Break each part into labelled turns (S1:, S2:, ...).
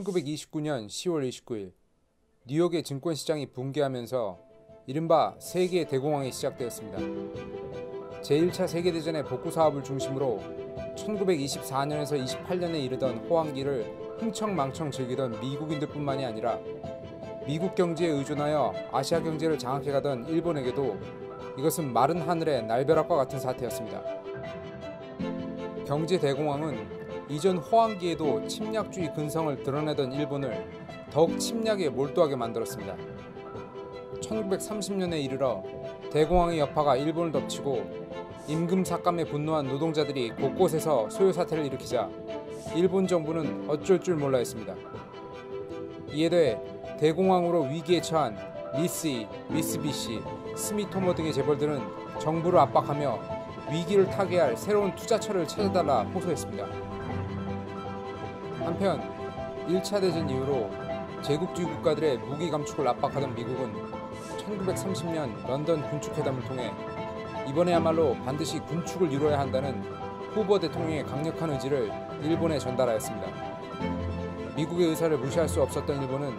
S1: 1929년 10월 29일 뉴욕의 증권시장이 붕괴하면서 이른바 세계 대공황이 시작되었습니다. 제1차 세계대전의 복구 사업을 중심으로 1924년에서 28년에 이르던 호황기를 흥청망청 즐기던 미국인들뿐만이 아니라 미국 경제에 의존하여 아시아 경제를 장악해가던 일본에게도 이것은 마른 하늘의 날벼락과 같은 사태였습니다. 경제 대공황은 이전 호황기에도 침략주의 근성을 드러내던 일본을 더욱 침략에 몰두하게 만들었습니다. 1930년에 이르러 대공황의 여파가 일본을 덮치고 임금 삭감에 분노한 노동자들이 곳곳에서 소요 사태를 일으키자 일본 정부는 어쩔 줄 몰라 했습니다. 이에 대해 대공황으로 위기에 처한 니스이, 미쓰비시, 스미토모 등의 재벌들은 정부를 압박하며 위기를 타개할 새로운 투자처를 찾아달라 호소했습니다. 한편 1차 대전 이후로 제국주의 국가들의 무기 감축을 압박하던 미국은 1930년 런던 군축회담을 통해 이번에야말로 반드시 군축을 이뤄야 한다는 후보 대통령의 강력한 의지를 일본에 전달하였습니다. 미국의 의사를 무시할 수 없었던 일본은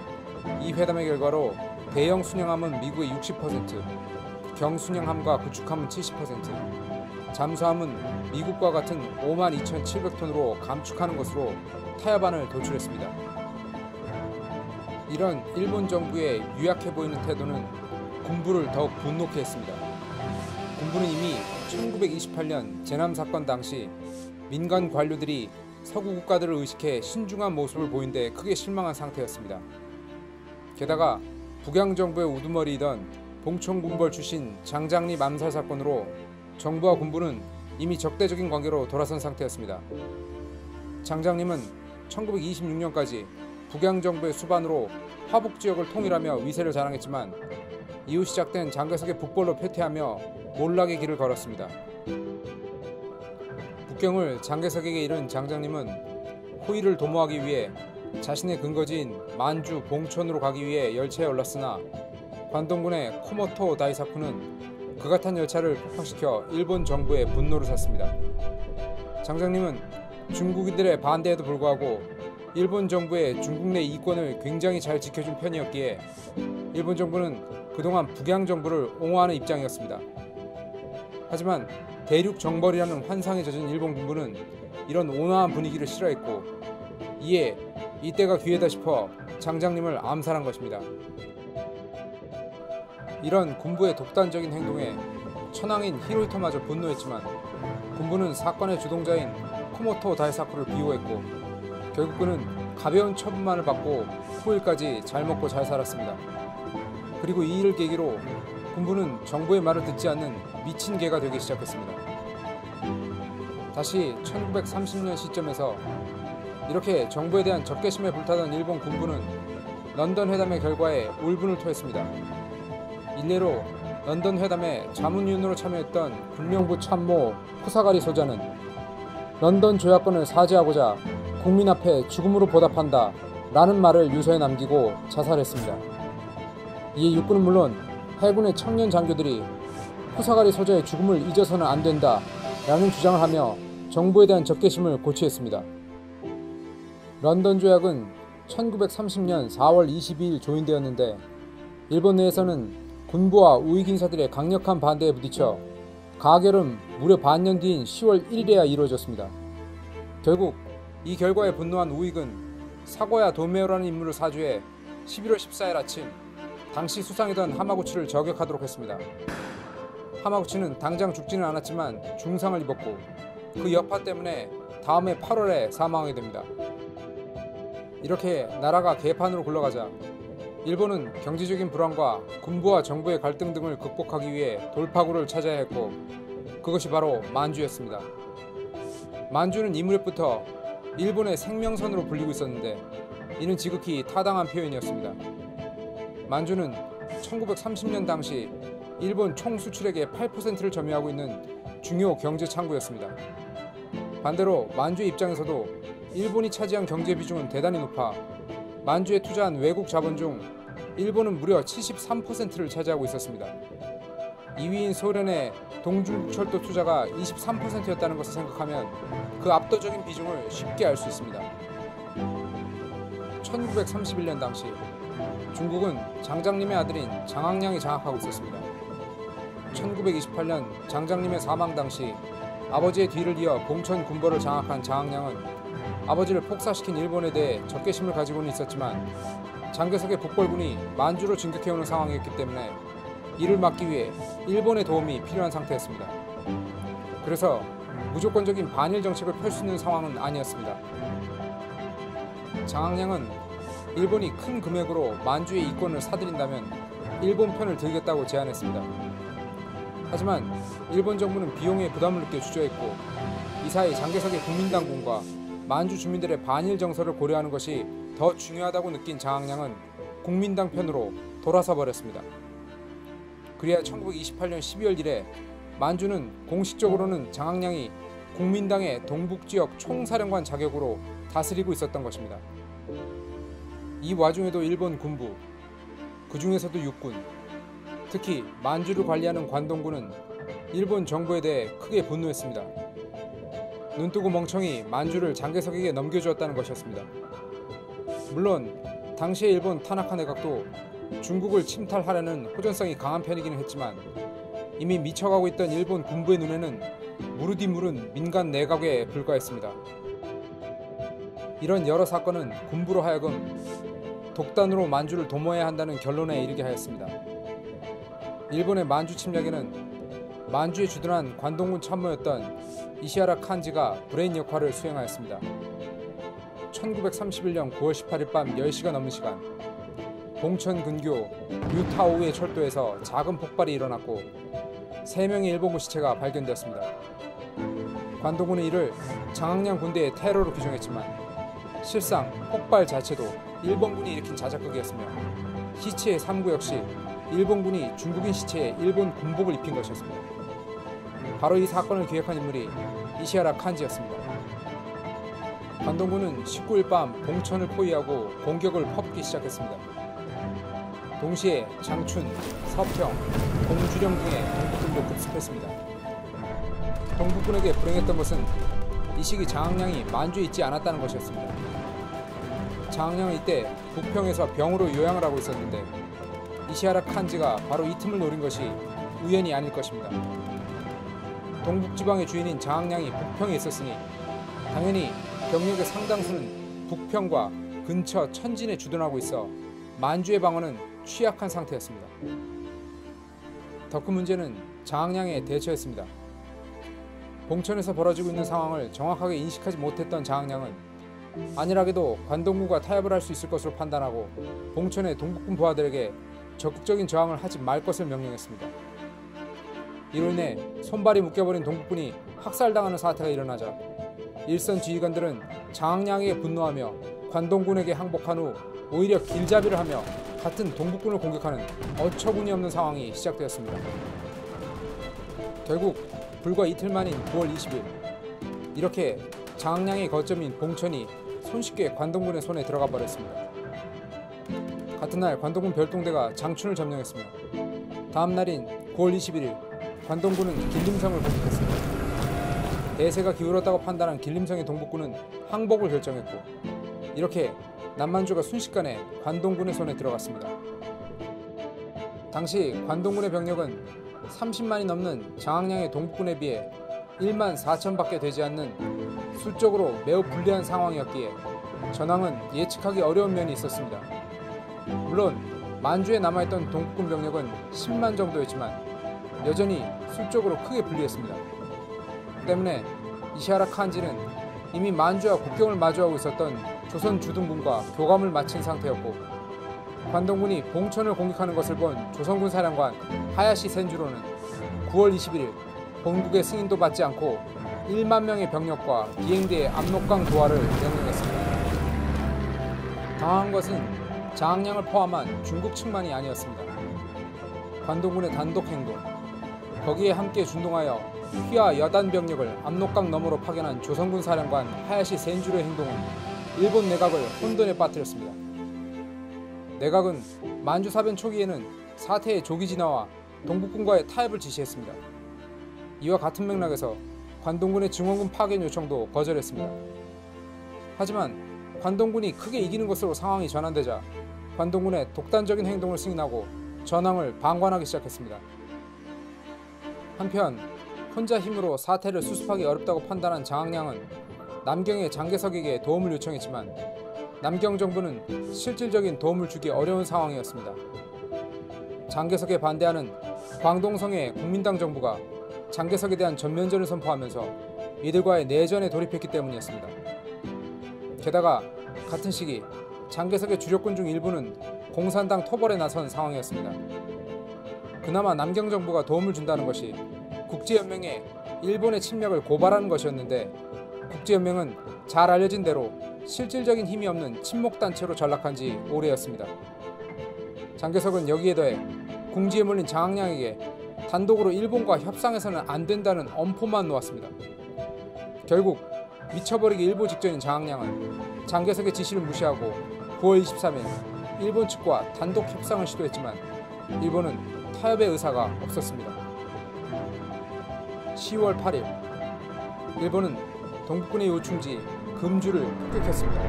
S1: 이 회담의 결과로 대형 순양함은 미국의 60%, 경순양함과 구축함은 70%, 잠수함은 미국과 같은 52,700톤으로 감축하는 것으로 타협안을 도출했습니다. 이런 일본 정부의 유약해 보이는 태도는 군부를 더욱 분노케 했습니다. 군부는 이미 1928년 제남 사건 당시 민간 관료들이 서구 국가들을 의식해 신중한 모습을 보인 데 크게 실망한 상태였습니다. 게다가 북양 정부의 우두머리이던 봉천군벌 출신 장장립 암살 사건으로 정부와 군부는 이미 적대적인 관계로 돌아선 상태였습니다. 장장님은 1926년까지 북양 정부의 수반으로 화북 지역을 통일하며 위세를 자랑했지만 이후 시작된 장개석의 북벌로 패퇴하며 몰락의 길을 걸었습니다. 북경을 장개석에게 잃은 장장님은 호의를 도모하기 위해 자신의 근거지인 만주 봉천으로 가기 위해 열차에 올랐으나 관동군의 코모토 다이사쿠는 그가 탄 열차를 폭파시켜 일본 정부의 분노를 샀습니다. 장장님은 중국인들의 반대에도 불구하고 일본 정부의 중국 내 이권을 굉장히 잘 지켜준 편이었기에 일본 정부는 그동안 북양 정부를 옹호하는 입장이었습니다. 하지만 대륙 정벌이라는 환상에 젖은 일본 군부는 이런 온화한 분위기를 싫어했고 이에 이때가 기회다 싶어 장장님을 암살한 것입니다. 이런 군부의 독단적인 행동에 천황인 히로히토마저 분노했지만 군부는 사건의 주동자인 코모토 다이사쿠를 비호했고 결국 그는 가벼운 처분만을 받고 후일까지 잘 먹고 잘 살았습니다. 그리고 이 일을 계기로 군부는 정부의 말을 듣지 않는 미친 개가 되기 시작했습니다. 다시 1930년 시점에서 이렇게 정부에 대한 적개심에 불타던 일본 군부는 런던 회담의 결과에 울분을 토했습니다. 일례로 런던 회담에 자문위원으로 참여했던 군명부 참모 후사가리 소자는 런던 조약권을 사죄하고자 국민 앞에 죽음으로 보답한다 라는 말을 유서에 남기고 자살했습니다. 이에 육군은 물론 해군의 청년 장교들이 후사가리 소자의 죽음을 잊어서는 안 된다 라는 주장을 하며 정부에 대한 적개심을 고취했습니다. 런던 조약은 1930년 4월 22일 조인되었는데 일본 내에서는 군부와 우익 인사들의 강력한 반대에 부딪혀 가결은 무려 반년 뒤인 10월 1일에야 이루어졌습니다. 결국 이 결과에 분노한 우익은 사고야 도메오라는 인물을 사주해 11월 14일 아침 당시 수상이던 하마구치를 저격하도록 했습니다. 하마구치는 당장 죽지는 않았지만 중상을 입었고 그 여파 때문에 다음해 8월에 사망하게 됩니다. 이렇게 나라가 개판으로 굴러가자 일본은 경제적인 불안과 군부와 정부의 갈등 등을 극복하기 위해 돌파구를 찾아야 했고 그것이 바로 만주였습니다. 만주는 이 무렵부터 일본의 생명선으로 불리고 있었는데 이는 지극히 타당한 표현이었습니다. 만주는 1930년 당시 일본 총 수출액의 8%를 점유하고 있는 중요 경제 창구였습니다. 반대로 만주의 입장에서도 일본이 차지한 경제 비중은 대단히 높아 만주에 투자한 외국 자본 중 일본은 무려 73%를 차지하고 있었습니다. 2위인 소련의 동중철도 투자가 23%였다는 것을 생각하면 그 압도적인 비중을 쉽게 알 수 있습니다. 1931년 당시 중국은 장장림의 아들인 장학량이 장악하고 있었습니다. 1928년 장장림의 사망 당시 아버지의 뒤를 이어 봉천 군부를 장악한 장학량은 아버지를 폭사시킨 일본에 대해 적개심을 가지고는 있었지만 장개석의 북벌군이 만주로 진격해오는 상황이었기 때문에 이를 막기 위해 일본의 도움이 필요한 상태였습니다. 그래서 무조건적인 반일 정책을 펼 수 있는 상황은 아니었습니다. 장학량은 일본이 큰 금액으로 만주의 이권을 사들인다면 일본 편을 들겠다고 제안했습니다. 하지만 일본 정부는 비용에 부담을 느껴 주저했고 이 사이 장개석의 국민당군과 만주 주민들의 반일 정서를 고려하는 것이 더 중요하다고 느낀 장학량은 국민당 편으로 돌아서 버렸습니다. 그리하 1928년 12월 1일 만주는 공식적으로는 장학량이 국민당의 동북지역 총사령관 자격으로 다스리고 있었던 것입니다. 이 와중에도 일본 군부, 그 중에서도 육군, 특히 만주를 관리하는 관동군은 일본 정부에 대해 크게 분노했습니다. 눈뜨고 멍청이 만주를 장개석에게 넘겨주었다는 것이었습니다. 물론 당시의 일본 타나카 내각도 중국을 침탈하려는 호전성이 강한 편이기는 했지만 이미 미쳐가고 있던 일본 군부의 눈에는 무르디무른 민간 내각에 불과했습니다. 이런 여러 사건은 군부로 하여금 독단으로 만주를 도모해야 한다는 결론에 이르게 하였습니다. 일본의 만주 침략에는 만주에 주둔한 관동군 참모였던 이시하라 칸지가 브레인 역할을 수행하였습니다. 1931년 9월 18일 밤 10시가 넘는 시간 봉천 근교 유타오우의 철도에서 작은 폭발이 일어났고 3명의 일본군 시체가 발견되었습니다. 관동군은 이를 장학량 군대의 테러로 규정했지만 실상 폭발 자체도 일본군이 일으킨 자작극이었으며 시체의 삼구 역시 일본군이 중국인 시체에 일본 군복을 입힌 것이었습니다. 바로 이 사건을 기획한 인물이 이시하라 칸지였습니다. 관동군은 19일 밤 봉천을 포위하고 공격을 퍼붓기 시작했습니다. 동시에 장춘, 서평, 동주령 등의 동북군도 급습했습니다. 동북군에게 불행했던 것은 이 시기 장학량이 만주에 있지 않았다는 것이었습니다. 장학량은 이때 북평에서 병으로 요양을 하고 있었는데 이시하라 칸지가 바로 이 틈을 노린 것이 우연이 아닐 것입니다. 동북지방의 주인인 장학량이 북평에 있었으니 당연히 병력의 상당수는 북평과 근처 천진에 주둔하고 있어 만주의 방어는 취약한 상태였습니다. 더 큰 문제는 장학량의 대처였습니다. 봉천에서 벌어지고 있는 상황을 정확하게 인식하지 못했던 장학량은 안일하게도 관동군과 타협을 할 수 있을 것으로 판단하고 봉천의 동북군 부하들에게 적극적인 저항을 하지 말 것을 명령했습니다. 이로 인해 손발이 묶여버린 동북군이 학살당하는 사태가 일어나자 일선 지휘관들은 장학량에게 분노하며 관동군에게 항복한 후 오히려 길잡이를 하며 같은 동북군을 공격하는 어처구니 없는 상황이 시작되었습니다. 결국 불과 이틀 만인 9월 20일 이렇게 장학량의 거점인 봉천이 손쉽게 관동군의 손에 들어가 버렸습니다. 같은 날 관동군 별동대가 장춘을 점령했으며 다음 날인 9월 21일 관동군은 길림성을 공격했습니다. 대세가 기울었다고 판단한 길림성의 동북군은 항복을 결정했고 이렇게 남만주가 순식간에 관동군의 손에 들어갔습니다. 당시 관동군의 병력은 30만이 넘는 장학량의 동북군에 비해 1만 4천밖에 되지 않는 수적으로 매우 불리한 상황이었기에 전황은 예측하기 어려운 면이 있었습니다. 물론 만주에 남아있던 동북군 병력은 10만 정도였지만 여전히 수적으로 크게 불리했습니다. 때문에 이시하라 칸지는 이미 만주와 국경을 마주하고 있었던 조선 주둔군과 교감을 마친 상태였고 관동군이 봉천을 공격하는 것을 본 조선군 사령관 하야시 센주로는 9월 21일 본국의 승인도 받지 않고 1만 명의 병력과 비행대의 압록강 도하를 명령했습니다. 당한 것은 장학량을 포함한 중국 측만이 아니었습니다. 관동군의 단독 행동, 거기에 함께 준동하여 휘하 여단 병력을 압록강 너머로 파견한 조선군 사령관 하야시 센주로의 행동은 일본 내각을 혼돈에 빠뜨렸습니다. 내각은 만주 사변 초기에는 사태의 조기 진화와 동북군과의 타협을 지시했습니다. 이와 같은 맥락에서 관동군의 증원군 파견 요청도 거절했습니다. 하지만 관동군이 크게 이기는 것으로 상황이 전환되자 관동군의 독단적인 행동을 승인하고 전황을 방관하기 시작했습니다. 한편 혼자 힘으로 사태를 수습하기 어렵다고 판단한 장학량은 남경의 장개석에게 도움을 요청했지만 남경 정부는 실질적인 도움을 주기 어려운 상황이었습니다. 장개석에 반대하는 광동성의 국민당 정부가 장개석에 대한 전면전을 선포하면서 이들과의 내전에 돌입했기 때문이었습니다. 게다가 같은 시기 장개석의 주력군 중 일부는 공산당 토벌에 나선 상황이었습니다. 그나마 남경 정부가 도움을 준다는 것이 국제연맹에 일본의 침략을 고발하는 것이었는데 국제연맹은 잘 알려진 대로 실질적인 힘이 없는 친목단체로 전락한 지 오래였습니다. 장개석은 여기에 더해 궁지에 몰린 장학량에게 단독으로 일본과 협상해서는 안 된다는 엄포만 놓았습니다. 결국 미쳐버리기 일보 직전인 장학량은 장개석의 지시를 무시하고 9월 23일 일본 측과 단독 협상을 시도했지만 일본은 타협의 의사가 없었습니다. 10월 8일 일본은 동북군의 요충지 금주를 폭격했습니다.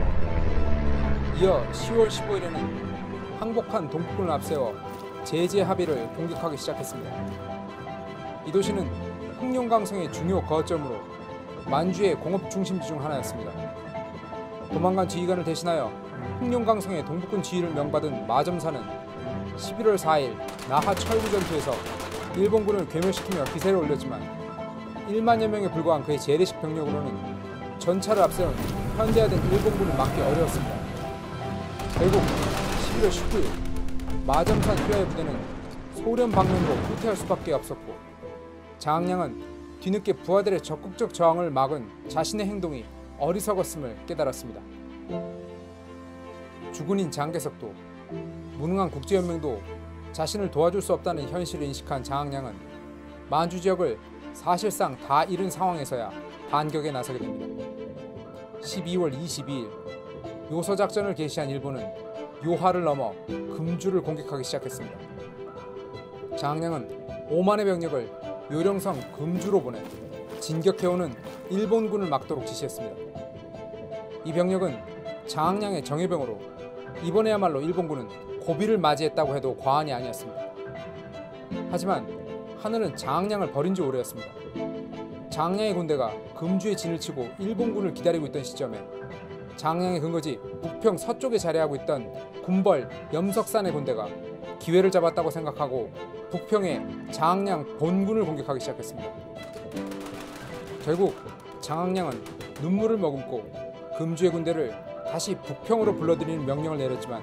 S1: 이어 10월 15일에는 항복한 동북군을 앞세워 제재 합의를 공격하기 시작했습니다. 이 도시는 흑룡강성의 중요 거점으로 만주의 공업 중심지 중 하나였습니다. 도망간 지휘관을 대신하여 흑룡강성의 동북군 지휘를 명받은 마점사는 11월 4일 나하 철구 전투에서 일본군을 괴멸시키며 기세를 올렸지만 1만여 명에 불과한 그의 재래식 병력으로는 전차를 앞세운 현대화된 일본군을 막기 어려웠습니다. 결국 11월 19일 마점산 휘하의 부대는 소련 방면으로 후퇴할 수밖에 없었고 장학량은 뒤늦게 부하들의 적극적 저항을 막은 자신의 행동이 어리석었음을 깨달았습니다. 주군인 장개석도 무능한 국제연맹도 자신을 도와줄 수 없다는 현실을 인식한 장학량은 만주 지역을 사실상 다 잃은 상황에서야 반격에 나서게 됩니다. 12월 22일 요서작전을 개시한 일본은 요하를 넘어 금주를 공격하기 시작했습니다. 장학량은 5만의 병력을 요령성 금주로 보내 진격해오는 일본군을 막도록 지시했습니다. 이 병력은 장학량의 정예병으로 이번에야말로 일본군은 고비를 맞이했다고 해도 과언이 아니었습니다. 하지만 하늘은 장학량을 버린 지 오래였습니다. 장학량의 군대가 금주에 진을 치고 일본군을 기다리고 있던 시점에 장학량의 근거지 북평 서쪽에 자리하고 있던 군벌 염석산의 군대가 기회를 잡았다고 생각하고 북평의 장학량 본군을 공격하기 시작했습니다. 결국 장학량은 눈물을 머금고 금주의 군대를 다시 북평으로 불러들이는 명령을 내렸지만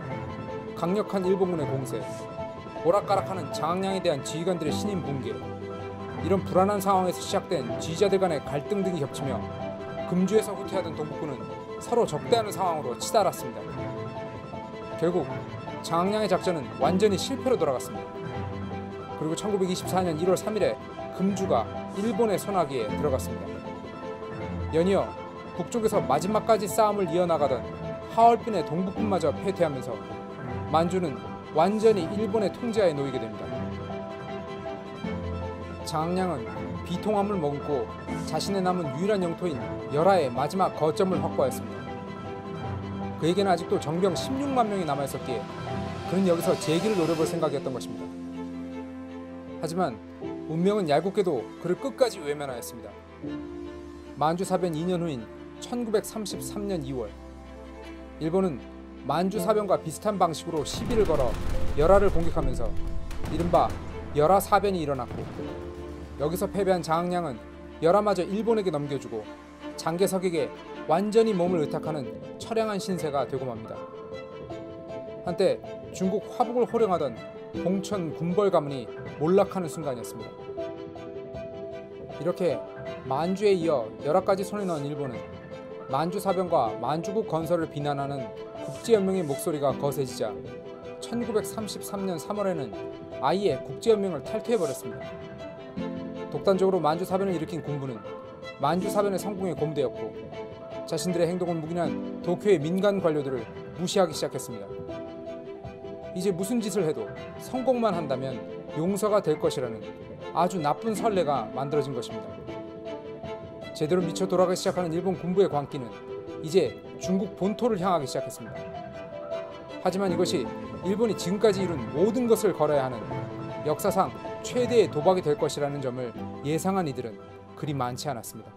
S1: 강력한 일본군의 공세, 오락가락하는 장학량에 대한 지휘관들의 신임 붕괴, 이런 불안한 상황에서 시작된 지휘자들 간의 갈등 등이 겹치며 금주에서 후퇴하던 동북군은 서로 적대하는 상황으로 치달았습니다. 결국 장학량의 작전은 완전히 실패로 돌아갔습니다. 그리고 1924년 1월 3일에 금주가 일본의 손아귀에 들어갔습니다. 연이어 북쪽에서 마지막까지 싸움을 이어나가던 하얼빈의 동북군마저 패퇴하면서 만주는 완전히 일본의 통제하에 놓이게 됩니다. 장학량은 비통함을 머금고 자신의 남은 유일한 영토인 열하의 마지막 거점을 확보하였습니다. 그에게는 아직도 정병 16만 명이 남아있었기에 그는 여기서 재기를 노려볼 생각이었던 것입니다. 하지만 운명은 얄궂게도 그를 끝까지 외면하였습니다. 만주사변 2년 후인 1933년 2월 일본은 만주사변과 비슷한 방식으로 시비를 걸어 열하를 공격하면서 이른바 열하사변이 일어났고 여기서 패배한 장학량은 열하마저 일본에게 넘겨주고 장개석에게 완전히 몸을 의탁하는 처량한 신세가 되고 맙니다. 한때 중국 화북을 호령하던 봉천 군벌 가문이 몰락하는 순간이었습니다. 이렇게 만주에 이어 열하까지 손에 넣은 일본은 만주사변과 만주국 건설을 비난하는 국제연맹의 목소리가 거세지자 1933년 3월에는 아예 국제연맹을 탈퇴해버렸습니다. 독단적으로 만주사변을 일으킨 군부는 만주사변의 성공에 고무되었고 자신들의 행동을 묵인한 도쿄의 민간 관료들을 무시하기 시작했습니다. 이제 무슨 짓을 해도 성공만 한다면 용서가 될 것이라는 아주 나쁜 선례가 만들어진 것입니다. 제대로 미쳐 돌아가기 시작하는 일본 군부의 광기는 이제 중국 본토를 향하기 시작했습니다. 하지만 이것이 일본이 지금까지 이룬 모든 것을 걸어야 하는 역사상 최대의 도박이 될 것이라는 점을 예상한 이들은 그리 많지 않았습니다.